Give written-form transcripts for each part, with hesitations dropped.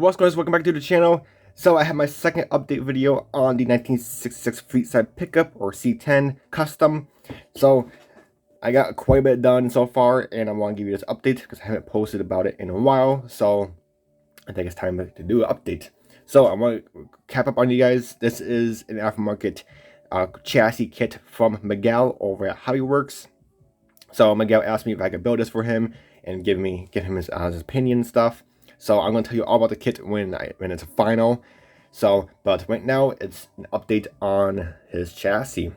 What's going on, guys? Welcome back to the channel. So I have my second update video on the 1966 Fleetside Pickup or C10 Custom. So I got quite a bit done so far, and I want to give you this update because I haven't posted about it in a while. So I think it's time to do an update. So I want to cap up on you guys. This is an aftermarket chassis kit from Miguel over at Hobbyworks. So Miguel asked me if I could build this for him and give him his opinion and stuff. So I'm going to tell you all about the kit when it's final. So, but right now it's an update on his chassis.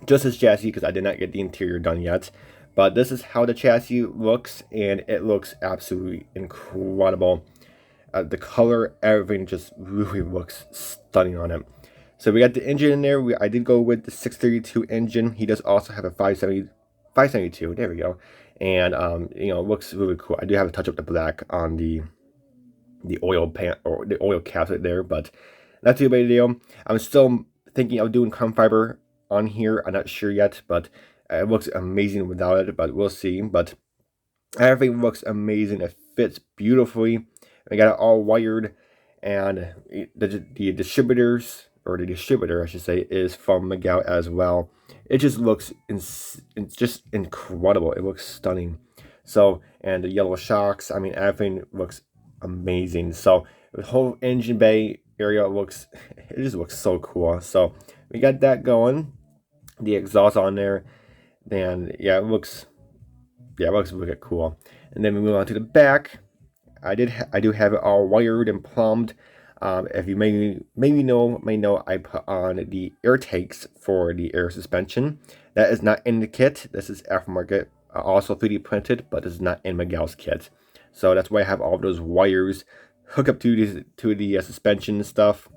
Just his chassis, because I did not get the interior done yet. But this is how the chassis looks, and it looks absolutely incredible. The color, everything just really looks stunning on it. So we got the engine in there. I did go with the 632 engine. He does also have a 572. There we go. And you know, it looks really cool. I do have to touch up the black on the oil pan or the oil caps right there, but not too big a deal. I'm still thinking of doing carbon fiber on here. I'm not sure yet, but it looks amazing without it, but we'll see. But everything looks amazing. It fits beautifully. I got it all wired, and the distributors, or the distributor I should say, is from Miguel as well. It just looks it's just incredible. It looks stunning. So, and the yellow shocks, I mean, everything looks amazing. So the whole engine bay area it just looks so cool. So we got that going, the exhaust on there, and yeah, it looks really cool. And then we move on to the back. I do have it all wired and plumbed. If you may know, I put on the air tanks for the air suspension. That is not in the kit. This is aftermarket, also 3D printed, but it's not in Miguel's kit. So that's why I have all those wires hooked up to the suspension and stuff.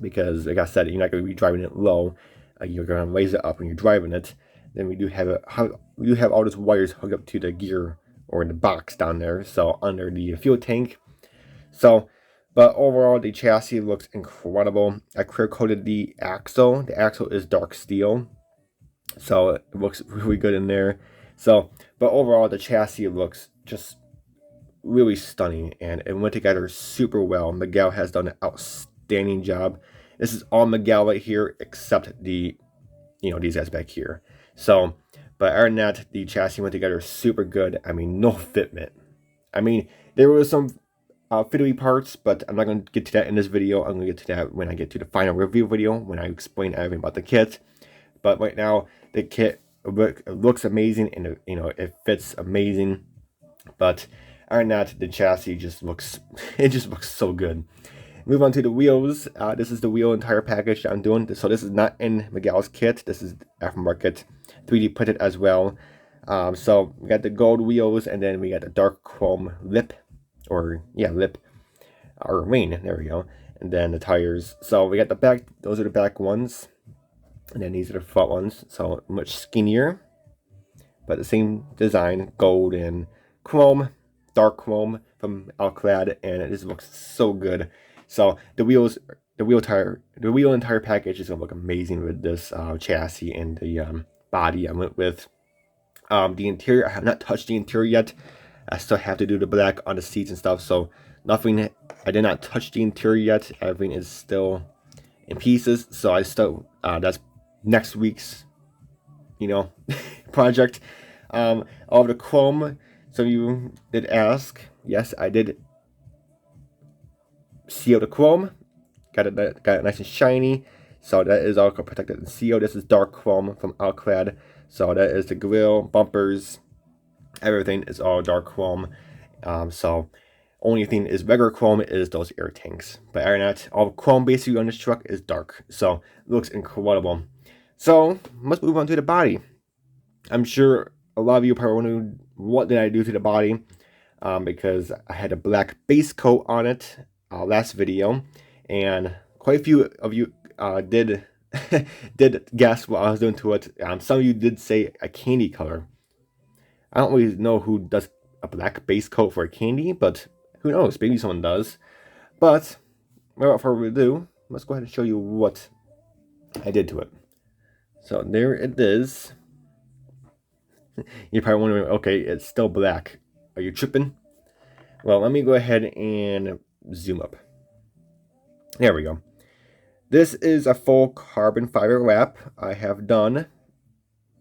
Because, like I said, you're not going to be driving it low. You're going to raise it up when you're driving it. Then we do have all those wires hooked up to the gear or the box down there. So under the fuel tank. So, but overall, the chassis looks incredible. I clear coated the axle. The axle is dark steel, so it looks really good in there. So, but overall, the chassis looks just really stunning, and it went together super well. Miguel has done an outstanding job. This is all Miguel right here, except these guys back here. So, but other than that, the chassis went together super good. I mean, no fitment. I mean, there was some fiddly parts, but I'm not going to get to that in this video. I'm going to get to that when I get to the final review video, when I explain everything about the kit. But right now, the kit looks amazing, and it fits amazing. But other than that, the chassis just looks so good. Move on to the wheels. This is the wheel and tire package that I'm doing. So this is not in Miguel's kit. This is aftermarket 3D printed as well. So we got the gold wheels, and then we got the dark chrome lip, or ring. There we go. And then the tires. So we got the back. Those are the back ones, and then these are the front ones. So much skinnier, but the same design, gold and chrome, dark chrome from Alclad, and it just looks so good. So the wheel and tire package is gonna look amazing with this chassis and the body I went with. The interior, I have not touched the interior yet. I still have to do the black on the seats and stuff. So nothing. I did not touch the interior yet. Everything is still in pieces. So I still that's next week's project. All of the chrome. Some of you did ask. Yes, I did seal the chrome. Got it nice and shiny. So that is all protected and sealed. This is dark chrome from Alclad. So that is the grill, bumpers, everything is all dark chrome. So only thing is regular chrome is those air tanks. But other than that, all chrome basically on this truck is dark. So it looks incredible. So let's move on to the body. I'm sure a lot of you probably wondering, what did I do to the body? Because I had a black base coat on it last video, and quite a few of you did guess what I was doing to it. Some of you did say a candy color. I don't really know who does a black base coat for a candy, but who knows? Maybe someone does. But without further ado, let's go ahead and show you what I did to it. So there it is. You're probably wondering, okay, it's still black. Are you tripping? Well, let me go ahead and zoom up. There we go. This is a full carbon fiber wrap I have done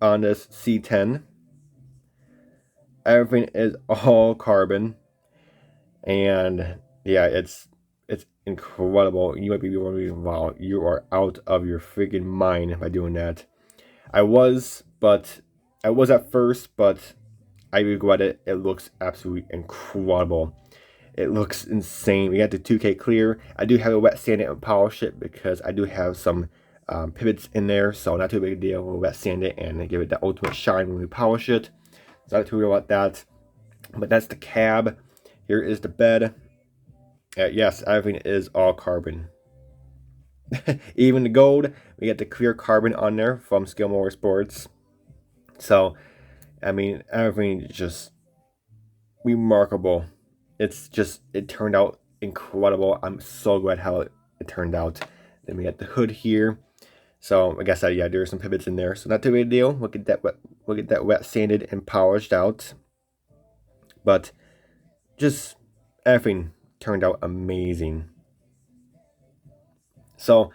on this C10. Everything is all carbon, and yeah, it's incredible. You might be wondering, wow, you are out of your freaking mind by doing that. I was at first, but I regret it. It looks absolutely incredible. It looks insane. We got the 2K clear. I do have a wet sand it and polish it because I do have some pivots in there, so not too big a deal. We'll wet sand it and give it the ultimate shine when we polish it. So not too worried about that. But that's the cab. Here is the bed. Yes, everything is all carbon. Even the gold, we get the clear carbon on there from Skill Motorsports. So, I mean, everything is just remarkable. It turned out incredible. I'm so glad how it turned out. Then we got the hood here. So, like I said, yeah, there's some pivots in there. So not too big a deal. We'll get that wet sanded and polished out. But just everything turned out amazing. So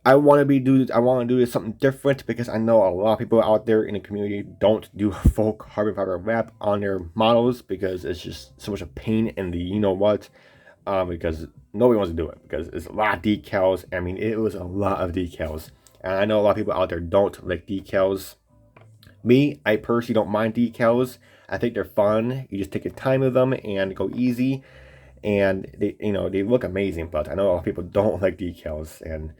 I want to do something different because I know a lot of people out there in the community don't do a full carbon fiber wrap on their models because it's just so much a pain in the you-know-what, because nobody wants to do it because it's a lot of decals. I mean, it was a lot of decals. And I know a lot of people out there don't like decals. Me, I personally don't mind decals. I think they're fun. You just take your time with them and go easy. And they look amazing, but I know a lot of people don't like decals, and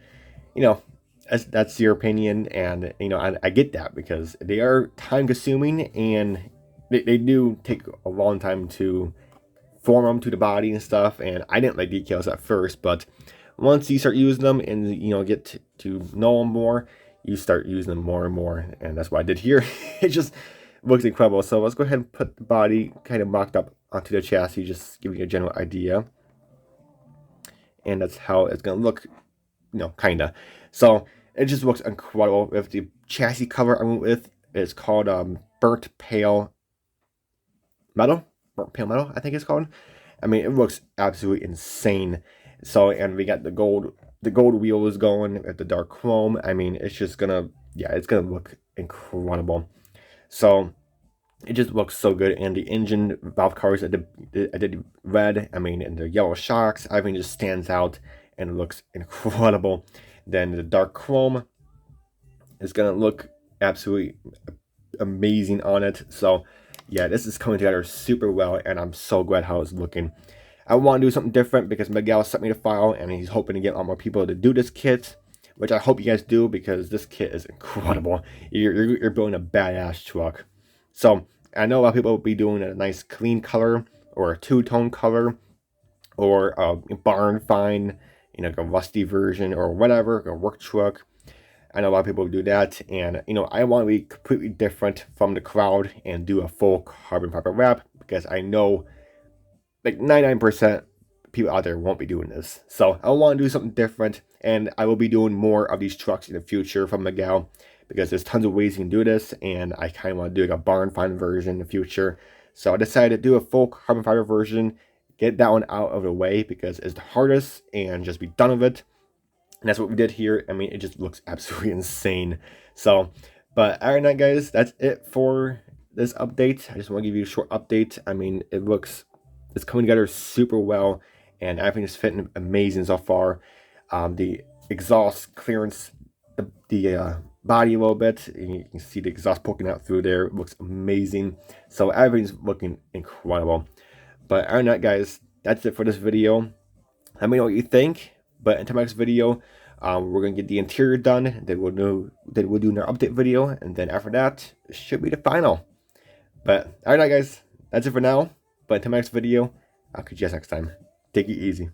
that's your opinion, and I get that because they are time consuming and they do take a long time to form them to the body and stuff. And I didn't like decals at first, but once you start using them and get to know them more, you start using them more and more, and that's what I did here. It just looks incredible. So let's go ahead and put the body kind of mocked up onto the chassis, just giving you a general idea. And that's how it's gonna look, kinda. So it just looks incredible. With the chassis cover I went with, it's called burnt pale metal, I think it's called. I mean, it looks absolutely insane. So, and we got the gold wheels going at the dark chrome. I mean, it's just gonna, it's gonna look incredible. So it just looks so good. And the engine valve covers, I did red. I mean, and the yellow shocks, everything just stands out and it looks incredible. Then the dark chrome is gonna look absolutely amazing on it. So yeah, this is coming together super well, and I'm so glad how it's looking. I want to do something different because Miguel sent me the file and he's hoping to get a lot more people to do this kit, which I hope you guys do because this kit is incredible. You're building a badass truck. So I know a lot of people will be doing a nice clean color or a two-tone color or a barn find, like a rusty version or whatever, a work truck. I know a lot of people do that, and I want to be completely different from the crowd and do a full carbon fiber wrap because I know like 99% people out there won't be doing this. So I want to do something different, and I will be doing more of these trucks in the future from Miguel because there's tons of ways you can do this, and I kind of want to do like a barn find version in the future. So I decided to do a full carbon fiber version, get that one out of the way because it's the hardest, and just be done with it. And that's what we did here. I mean, it just looks absolutely insane. So, but other than that, guys, that's it for this update. I just want to give you a short update. I mean, it's coming together super well, and everything is fitting amazing so far. The exhaust clearance, the body a little bit, and you can see the exhaust poking out through there. It looks amazing. So everything's looking incredible. But other than that, guys, that's it for this video. Let me know what you think. But until my next video, we're gonna get the interior done. Then we'll do our update video, and then after that, it should be the final. But alright, guys, that's it for now. But until my next video, I'll catch you guys next time. Take it easy.